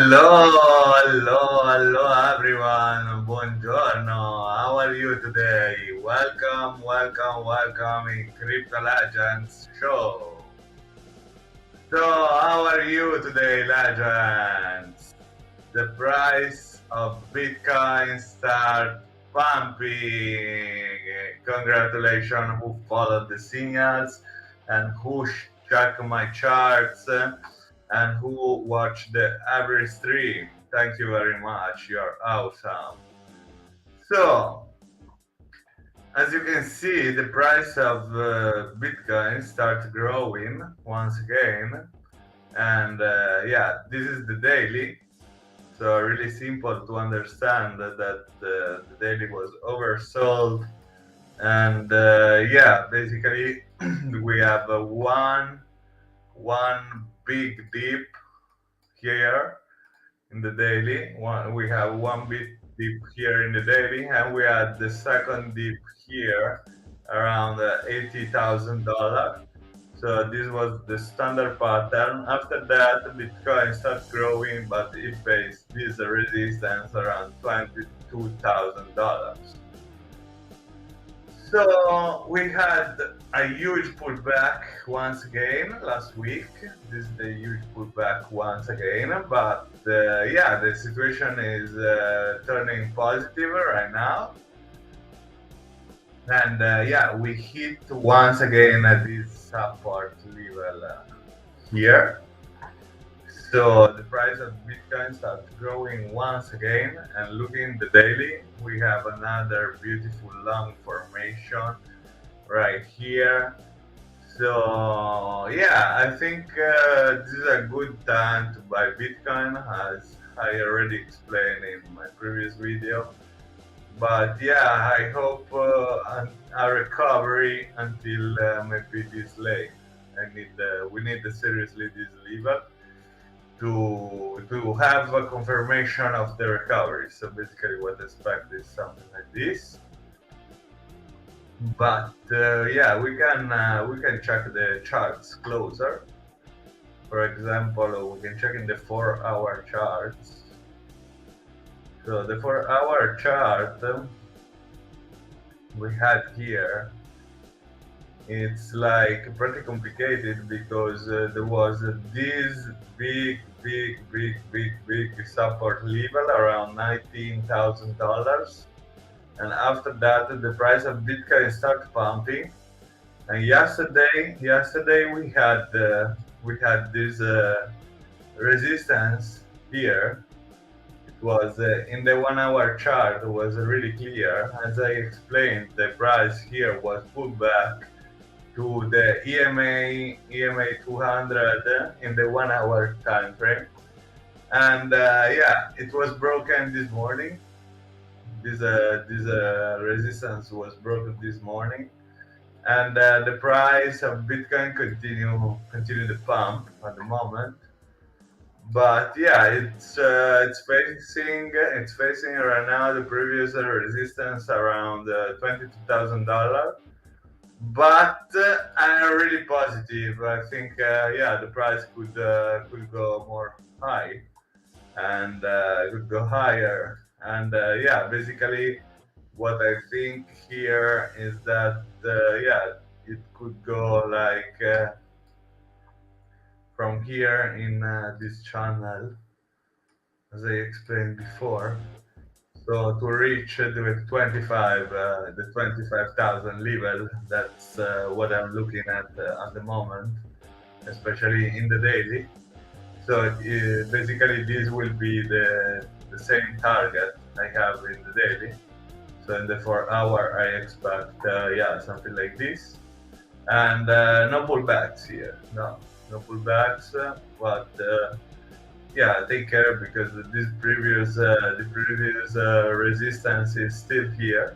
Hello everyone. Buongiorno. How are you today? Welcome in Crypto Legends show. So, how are you today, Legends? The price of Bitcoin start pumping. Congratulations who followed the signals and who check my charts and who watched the every stream. Thank you very much. You're awesome. So, as you can see, the price of Bitcoin start growing once again. And yeah, this is the daily. So really simple to understand that the daily was oversold. And yeah, basically we have one big dip here in the daily. We have one big dip here in the daily, and we had the second dip here around $80,000. So this was the standard pattern. After that, Bitcoin started growing, but it faced this resistance around $22,000. So we had a huge pullback once again last week. This is the huge pullback once again, but yeah, the situation is turning positive right now. And yeah, we hit once again at this support level here. So the price of Bitcoin starts growing once again, and looking the daily, we have another beautiful long formation right here. So yeah, I think this is a good time to buy Bitcoin, as I already explained in my previous video. But yeah, I hope a recovery until maybe this late. We need seriously this level to have a confirmation of the recovery. So basically, what I expect is something like this. But yeah, we can check the charts closer. For example, we can check in the 4-hour charts. So the 4-hour chart we had here, it's like pretty complicated because there was this big support level around $19,000, and after that the price of Bitcoin started pumping. And yesterday we had this resistance here. It was in the 1-hour chart. It was really clear. As I explained, the price here was pulled back to the EMA 200 in the 1-hour time frame, and yeah, it was broken this morning. This resistance was broken this morning, and the price of Bitcoin continue to pump at the moment. But yeah, it's facing right now the previous resistance around $22,000. But I'm really positive. I think yeah, the price could go more high, and could go higher. And yeah, basically, what I think here is that yeah, it could go like from here in this channel, as I explained before. So to reach the 25,000 level, that's what I'm looking at the moment, especially in the daily. So basically, this will be the same target I have in the daily. So in the 4-hour, I expect yeah, something like this, and no pullbacks here. No pullbacks, but yeah, take care, because the previous resistance is still here.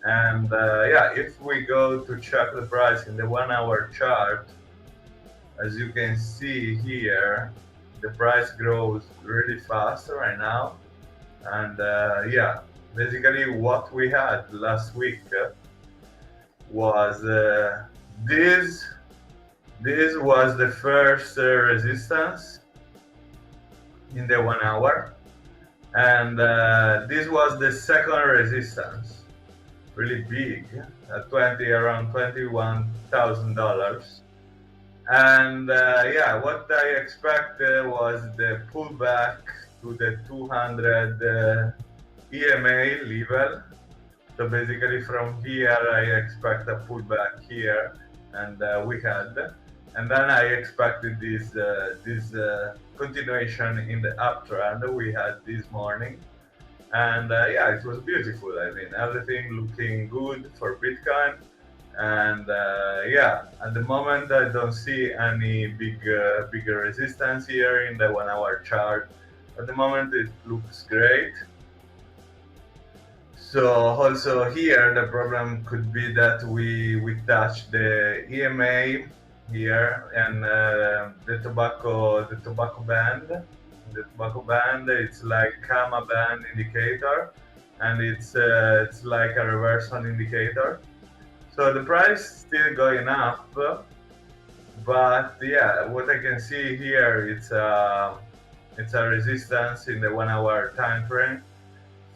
And yeah, if we go to check the price in the 1-hour chart, as you can see here, the price grows really fast right now. And yeah, basically what we had last week was this. This was the first resistance, in the 1 hour, and this was the second resistance, really big, around $21,000. And yeah, what I expected was the pullback to the 200 EMA level. So basically from here, I expect a pullback here, and we had. And then I expected this continuation in the uptrend we had this morning. And yeah, it was beautiful. I mean, everything looking good for Bitcoin. And yeah, at the moment I don't see any bigger resistance here in the 1 hour chart. At the moment it looks great. So also here the problem could be that we touch the EMA here and the tobacco band. The tobacco band, it's like gamma band indicator, and it's like a reversal indicator. So the price still going up, but yeah, what I can see here, it's a resistance in the 1 hour time frame.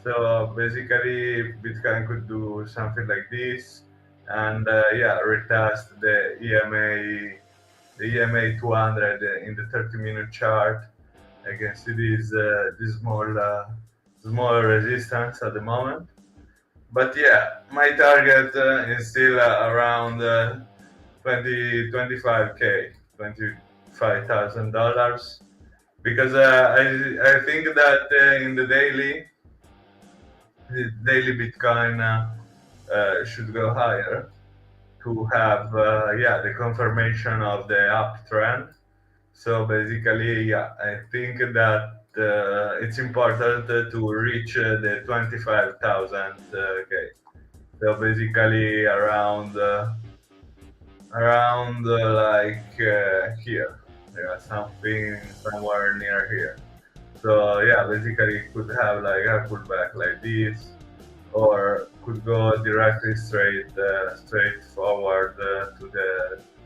So basically, Bitcoin could do something like this, and yeah, retest the EMA 200 in the 30-minute chart. I can see this small resistance at the moment. But yeah, my target is still around 25K, $25,000, because I think that in the daily Bitcoin should go higher to have yeah, the confirmation of the uptrend. So basically, yeah, I think that it's important to reach the 25,000 K. So basically around like here, yeah, something somewhere near here. So yeah, basically it could have like a pullback like this, or could go directly straight forward to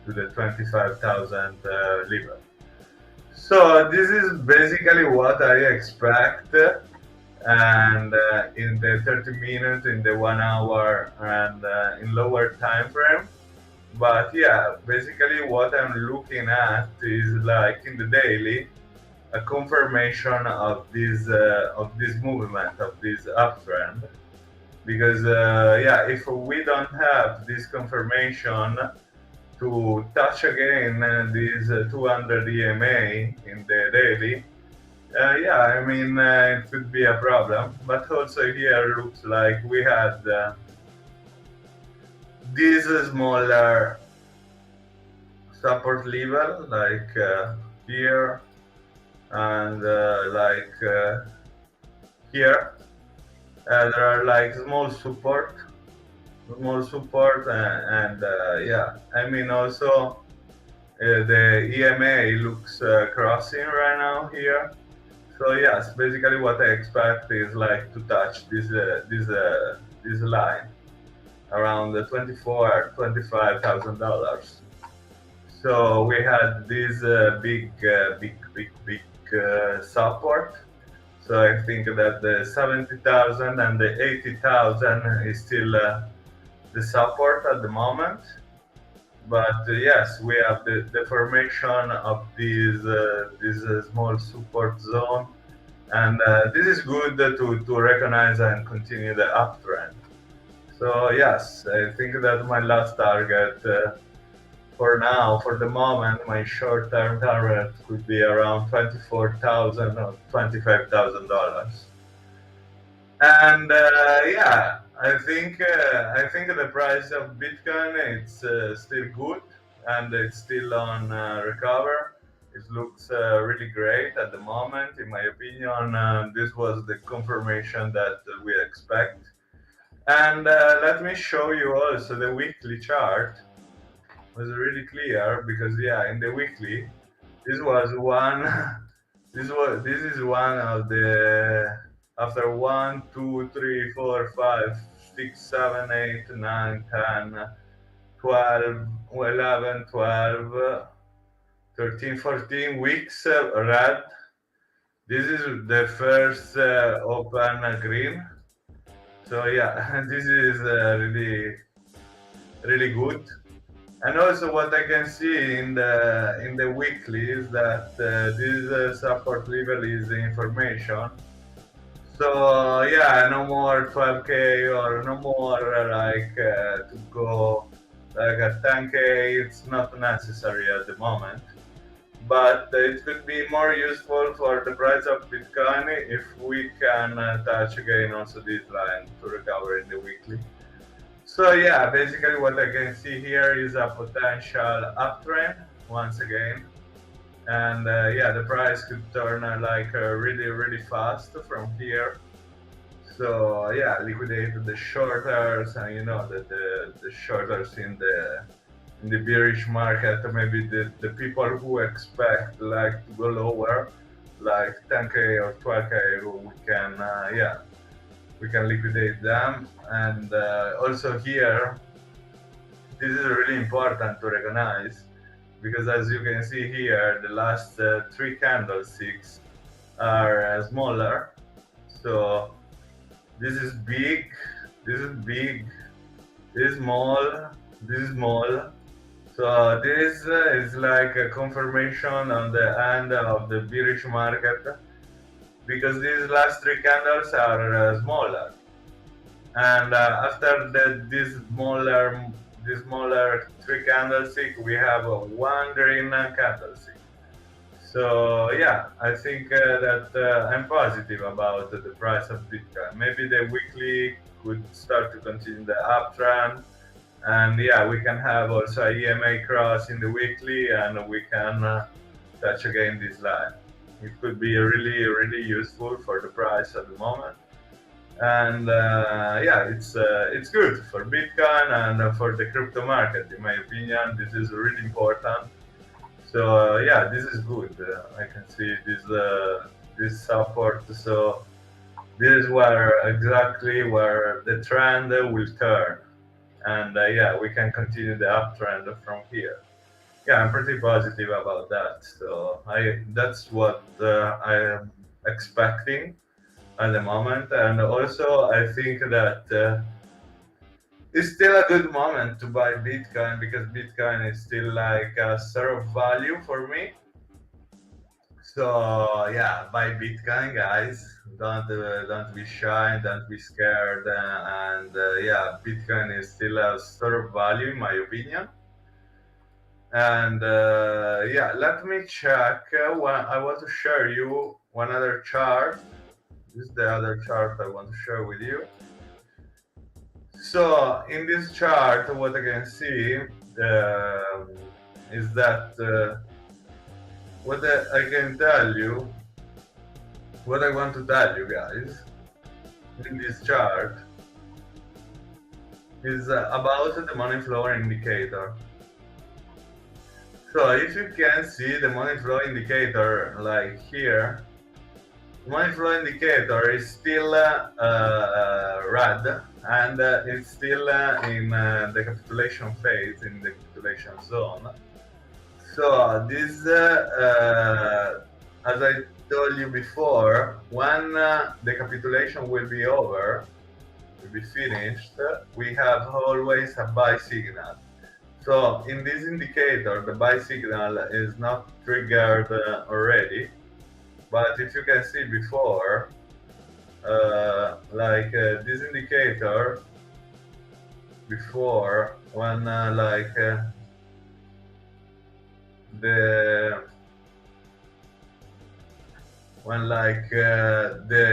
the 25,000 level. So this is basically what I expect, and in the 30 minutes, in the 1 hour, and in lower time frame. But yeah, basically what I'm looking at is like in the daily, a confirmation of this movement, of this uptrend. Because yeah, if we don't have this confirmation to touch again this 200 EMA in the daily, yeah, I mean it could be a problem. But also here looks like we had this smaller support level, like here, and like here. There are like small support, and yeah, I mean also the EMA looks crossing right now here. So yes, basically what I expect is like to touch this line around the $25,000. So we had this big support. So I think that the 70,000 and the 80,000 is still the support at the moment. But yes, we have the formation of this small support zone, and this is good to recognize and continue the uptrend. So yes, I think that my last target for now, for the moment, my short-term target could be around 24,000 or $25,000. And yeah, I think the price of Bitcoin, it's still good, and it's still on recover. It looks really great at the moment, in my opinion. This was the confirmation that we expect. And let me show you also the weekly chart. Was really clear, because yeah, in the weekly, this was one. This is one of the, after 1, 2, 3, 4, 5, 6, 7, 8, 9, 10, 12, 11, 12, 13, 14 weeks red. This is the first open green. So yeah, this is really good. And also what I can see in the weekly is that this support level is information. So yeah, no more 12k or no more to go like a 10k. It's not necessary at the moment, but it could be more useful for the price of Bitcoin if we can touch again also this line to recover in the weekly. So yeah, basically what I can see here is a potential uptrend once again. And yeah, the price could turn really fast from here. So yeah, liquidate the shorters, and you know that the shorters in the bearish market, maybe the people who expect like to go lower, like 10k or 12k, we can yeah, we can liquidate them. And also here, this is really important to recognize, because as you can see here, the last three candlesticks are smaller. So this is big, this is big, this is small, this is small. So this is like a confirmation on the end of the bearish market, because these last three candles are smaller. And after this smaller three candlestick, we have a one green candlestick. So yeah, I think that I'm positive about the price of Bitcoin. Maybe the weekly could start to continue the uptrend, and yeah, we can have also a EMA cross in the weekly, and we can touch again this line. It could be really useful for the price at the moment. And yeah, it's good for Bitcoin and for the crypto market. In my opinion, this is really important. So yeah, this is good. I can see this support. So this is where exactly where the trend will turn, and yeah, we can continue the uptrend from here. Yeah, I'm pretty positive about that. So that's what I am expecting at the moment. And also, I think that it's still a good moment to buy Bitcoin, because Bitcoin is still like a sort of value for me. So yeah, buy Bitcoin, guys. Don't be shy, don't be scared, and yeah, Bitcoin is still a sort of value in my opinion. And yeah, let me check. I want to share you one other chart. This is the other chart I want to share with you. So in this chart, what I can see is that what I can tell you, what I want to tell you guys in this chart is about the money flow indicator. So if you can see the money flow indicator like here, money flow indicator is still red, and it's still in the capitulation phase, in the capitulation zone. So this, as I told you before, when the capitulation will be over, will be finished, we have always a buy signal. So in this indicator, the buy signal is not triggered already. But if you can see before, this indicator before, when the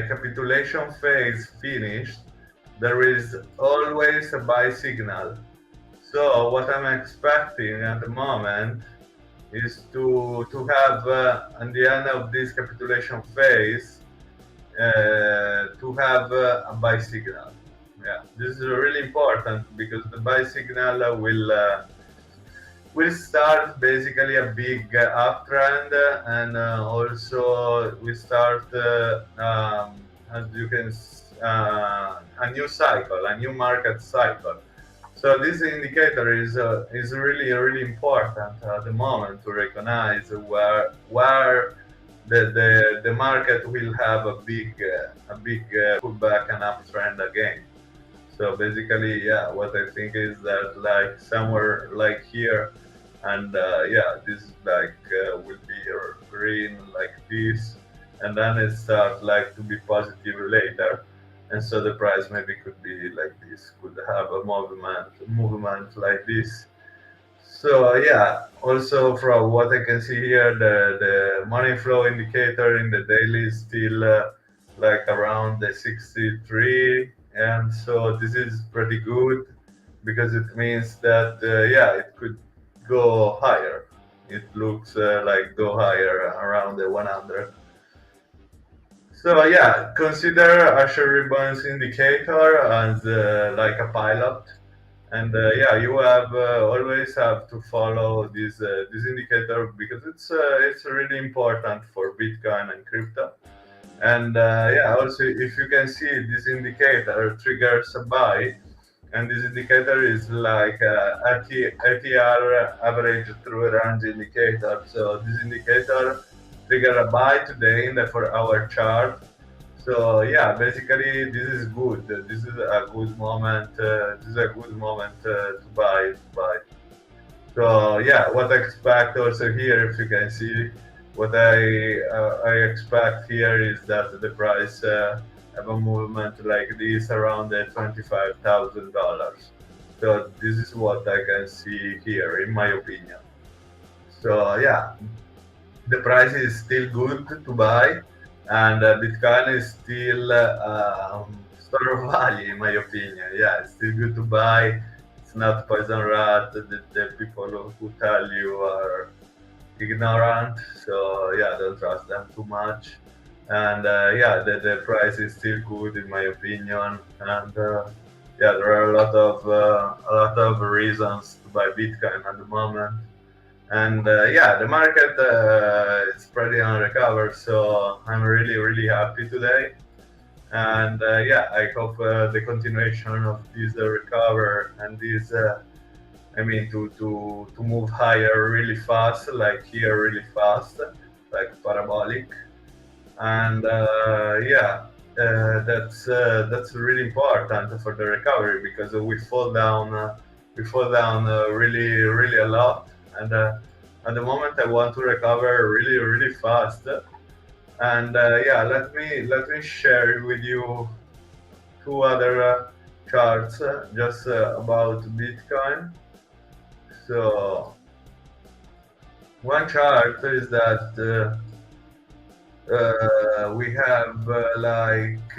capitulation phase finished, there is always a buy signal. So what I'm expecting at the moment is to have at the end of this capitulation phase to have a buy signal. Yeah, this is really important, because the buy signal will start basically a big uptrend, and also we start as you can a new cycle, a new market cycle. So this indicator is really important at the moment to recognize where the market will have a big pullback and uptrend again. So basically, yeah, what I think is that like somewhere like here, and yeah, this like will be green like this, and then it starts like to be positive later, and so the price maybe could be like this, could have a movement like this. So yeah, also from what I can see here, the money flow indicator in the daily is still like around the 63, and so this is pretty good because it means that yeah, it could go higher. It looks like go higher around the 100. So yeah, consider Asher Ribbon's indicator as like a pilot, and yeah, you have always have to follow this indicator because it's really important for Bitcoin and crypto. And yeah, also if you can see this indicator triggers a buy, and this indicator is like ATR average through range indicator. So this indicator trigger a buy today in the 4-hour chart. So yeah, basically this is good. This is a good moment. This is a good moment to buy. So yeah, what I expect also here, if you can see, what I expect here is that the price have a movement like this around the $25,000. So this is what I can see here, in my opinion. So yeah, the price is still good to buy, and Bitcoin is still store of value, in my opinion. Yeah, it's still good to buy. It's not poison rat. The people who tell you are ignorant. So yeah, don't trust them too much. And yeah, the price is still good, in my opinion. And yeah, there are a lot of reasons to buy Bitcoin at the moment. And yeah, the market is pretty on recover, so I'm really really happy today. And yeah, I hope the continuation of this recover and this I mean to move higher really fast, like here really fast, like parabolic. And yeah, that's really important for the recovery because we fall down really really a lot. And at the moment I want to recover really really fast. And yeah, let me share with you two other charts just about Bitcoin. So one chart is that we have like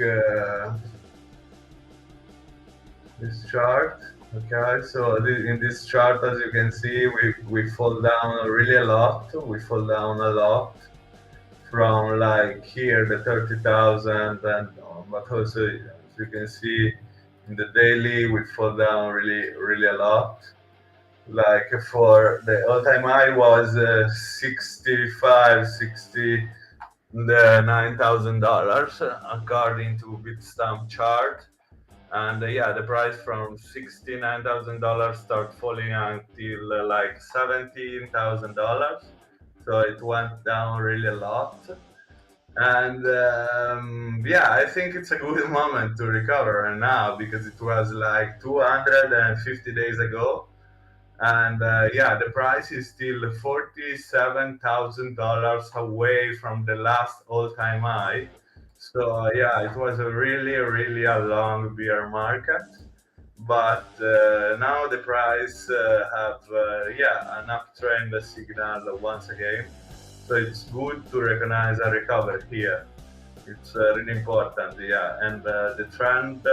this chart. Okay, so in this chart, as you can see, we fall down really a lot. We fall down a lot from like here the 30,000, and but also as you can see in the daily we fall down really really a lot. Like for the all-time high was 65, 60, the $9,000 according to Bitstamp chart. And yeah, the price from $69,000 start falling until like $17,000. So it went down really a lot. And yeah, I think it's a good moment to recover now because it was like 250 days ago. And yeah, the price is still $47,000 away from the last all-time high. So yeah, it was a really, really a long bear market, but now the price have yeah an uptrend signal once again. So it's good to recognize a recovery here. It's really important, yeah, and the trend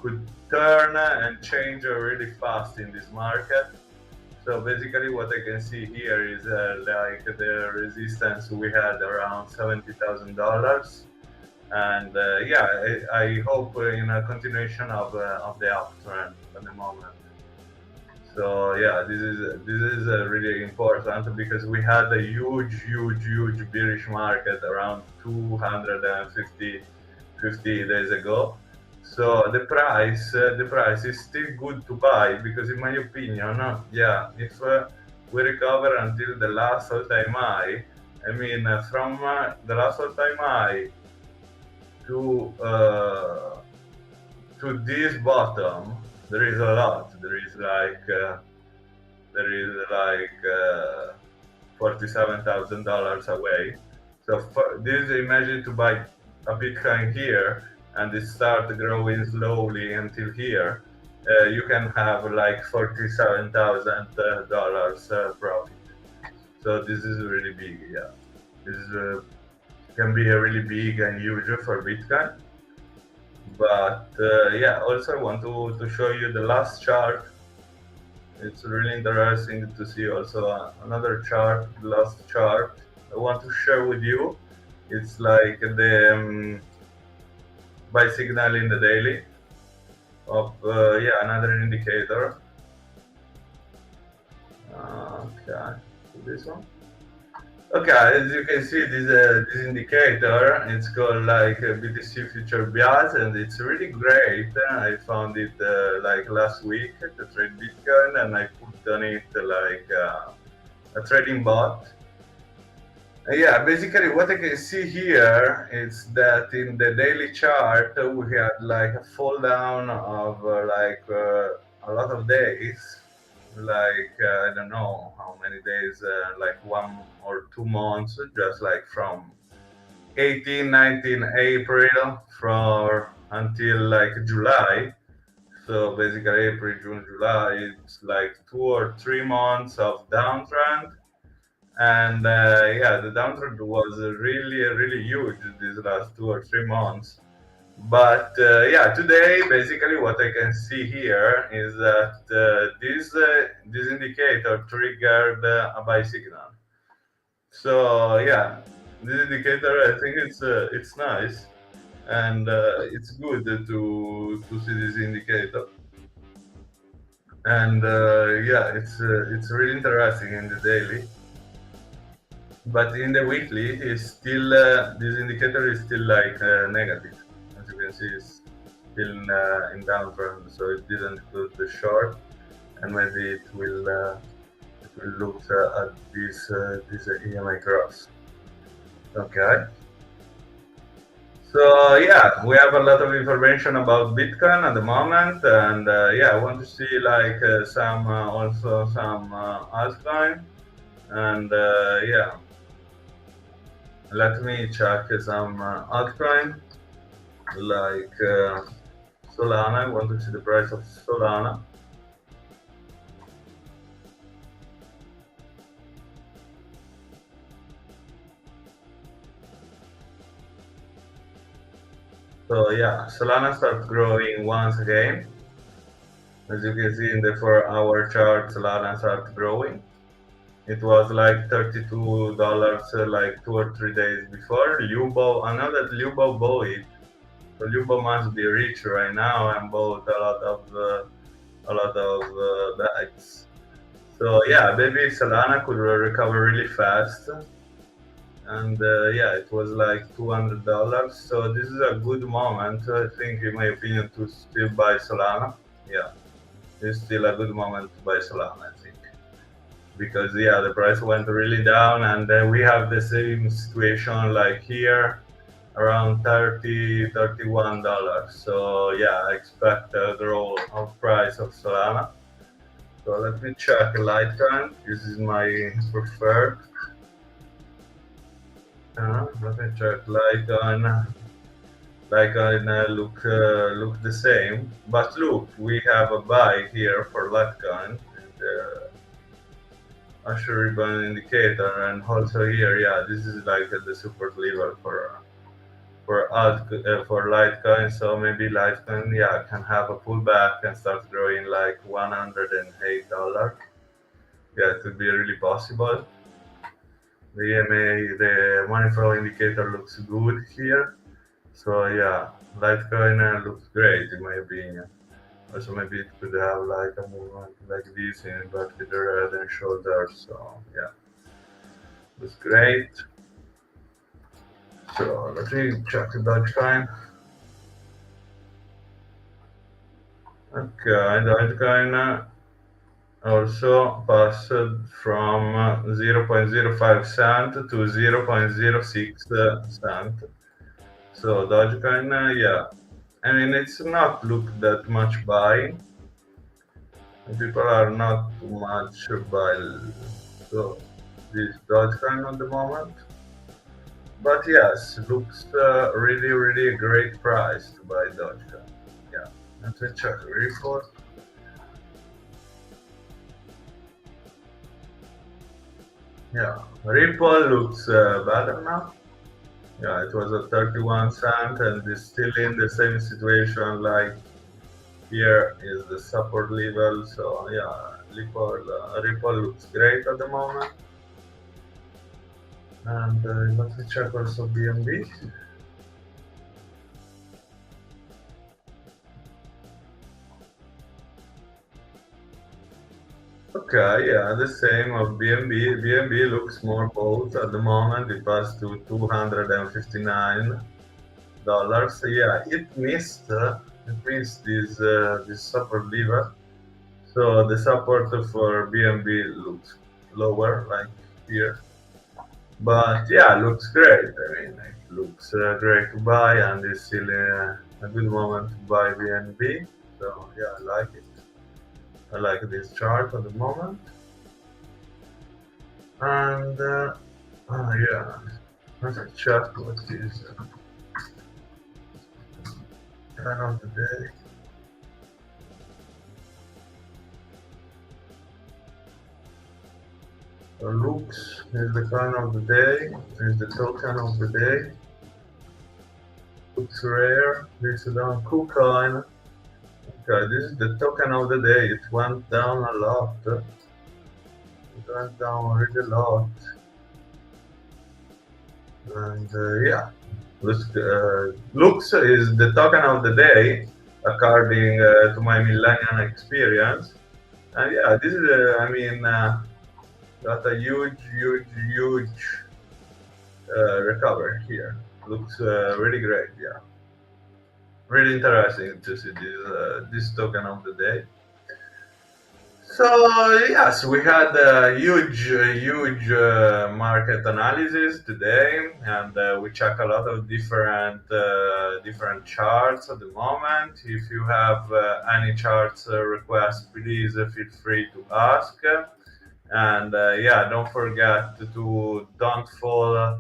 could turn and change really fast in this market. So basically, what I can see here is like the resistance we had around $70,000, and yeah, I hope in a continuation of the uptrend at the moment. So yeah, this is really important because we had a huge bearish market around 250 days ago. So the price is still good to buy because in my opinion, yeah, if we recover until the last all-time high, I mean, from the last all-time high to uh, to this bottom, there is a lot. There is like $47,000 away. So for this, imagine to buy a Bitcoin here and it start growing slowly until here. You can have like $47,000 profit. So this is really big. Yeah, this is can be a really big and huge for Bitcoin. But yeah, also I want to show you the last chart. It's really interesting to see also another chart, the last chart I want to share with you. It's like the buy signal in the daily of yeah, another indicator. Okay, this one. Okay, as you can see, this indicator, it's called like BTC Future Bias, and it's really great. I found it like last week to trade Bitcoin, and I put on it like a trading bot. Yeah, basically what I can see here is that in the daily chart we had like a fall down of a lot of days, like I don't know how many days, like 1 or 2 months, just like from 18, 19 April for until like July. So basically April, June, July, it's like 2 or 3 months of downtrend, and yeah, the downtrend was really huge these last 2 or 3 months. But yeah, today basically what I can see here is that this indicator triggered a buy signal. So yeah, this indicator, I think it's nice, and it's good to see this indicator. And yeah, it's really interesting in the daily. But in the weekly, is still this indicator is still like negative. As you can see, it's still in downtrend, so it didn't close the short, and maybe it will look at this EMI cross. Okay. So yeah, we have a lot of information about Bitcoin at the moment, and yeah, I want to see like some also some altcoin, and yeah, let me check some altcoin like Solana. I want to see the price of Solana. So yeah, Solana starts growing once again. As you can see in the 4-hour chart, Solana starts growing. It was like $32 like 2 or 3 days before. Lubo, I know that Lubo bought it. So Lubo must be rich right now and bought a lot of bags. So yeah, maybe Solana could recover really fast, and yeah, it was like $200. So this is a good moment, I think, in my opinion, to still buy Solana. Yeah, it's still a good moment to buy Solana, I think, because yeah, the price went really down, and then we have the same situation like here, around $30, $31. So yeah, I expect a growth of price of Solana. So let me check Litecoin. This is my preferred. Let me check Litecoin. Litecoin look the same, but look, we have a buy here for Litecoin. And, Usher ribbon indicator, and also here, yeah, this is like the support level for Litecoin. So maybe Litecoin, yeah, can have a pullback and start growing like $108. Yeah, it could be really possible. The EMA, the money flow indicator looks good here. So yeah, Litecoin looks great in my opinion. Also, maybe it could have like a movement like this in but with the head and shoulders. So yeah, it's great. So let me check the Dogecoin. Okay, Dogecoin. also passed from 0.05 cent to 0.06 cent. So Dogecoin, yeah, I mean it's not look that much buying. People are not too much buying so this Dogecoin at the moment. But yes, looks really really a great price to buy Dogecoin. Yeah, let me check the report. Yeah, Ripple looks better now. Yeah, it was at 31 cent and is still in the same situation like here is the support level. So yeah, Ripple looks great at the moment. And let me check also BNB. Okay, yeah, the same of BNB. BNB looks more bold at the moment. It passed to $259. So yeah, it missed this support level. So the support for BNB looks lower, like here. But yeah, looks great. I mean, it looks great to buy, and it's still a good moment to buy BNB. So yeah, I like it. I like this chart at the moment. And yeah, let's check what is kind of the day. Looks is the kind of the day, is the token of the day. Looks rare. This is on KuCoin. Okay, this is the token of the day. It went down a lot. It went down really a lot. And yeah, looks is the token of the day according to my millennial experience. And yeah, this is, I mean, got a huge recovery here. Looks really great. Yeah, really interesting to see this token of the day. So yes, we had a huge market analysis today, and we check a lot of different charts at the moment. If you have any charts requests, please feel free to ask. And yeah, don't forget to don't fall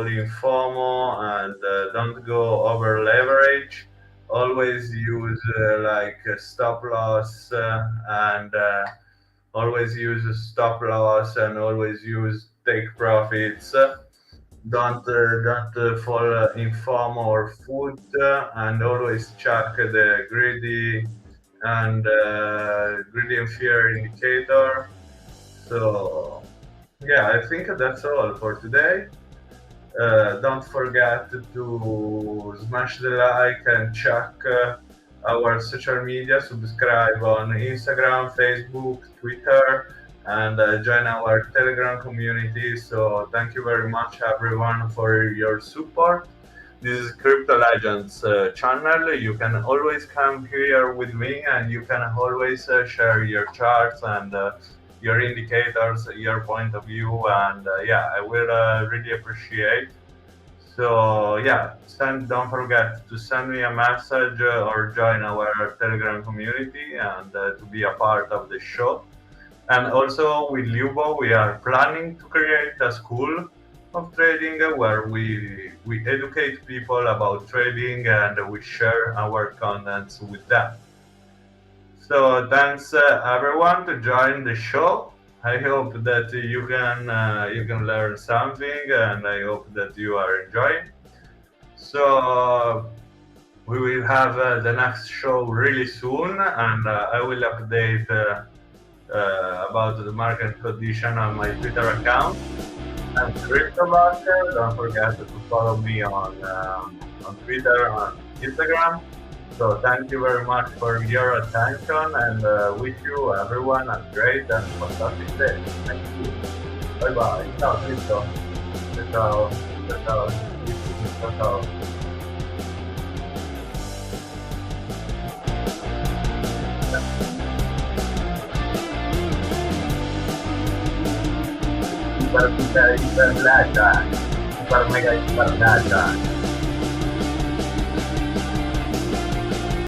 in FOMO, and don't go over leverage. Always use like a stop loss and always use a stop loss and always use take profits. Don't fall in FOMO or food, and always check the greedy and fear indicator. So yeah, I think that's all for today. Don't forget to smash the like and check our social media. Subscribe on Instagram, Facebook, Twitter, and join our Telegram community. So thank you very much, everyone, for your support. This is Crypto Legends channel. You can always come here with me, and you can always share your charts and your indicators, your point of view, and yeah, I will really appreciate. So yeah, don't forget to send me a message or join our Telegram community and to be a part of the show. And also with Lubo, we are planning to create a school of trading where we educate people about trading and we share our contents with them. So thanks everyone to join the show. I hope that you can learn something, and I hope that you are enjoying. So we will have the next show really soon, and I will update about the market condition on my Twitter account. I'm Crypto Buster. Don't forget to follow me on Twitter, on Instagram. So thank you very much for your attention, and wish you everyone a great and fantastic day. Thank you. Bye bye. Ciao, Cristo. Ciao. Ciao. Ciao. Ciao. super mega hiper legend, super mega hiper legend.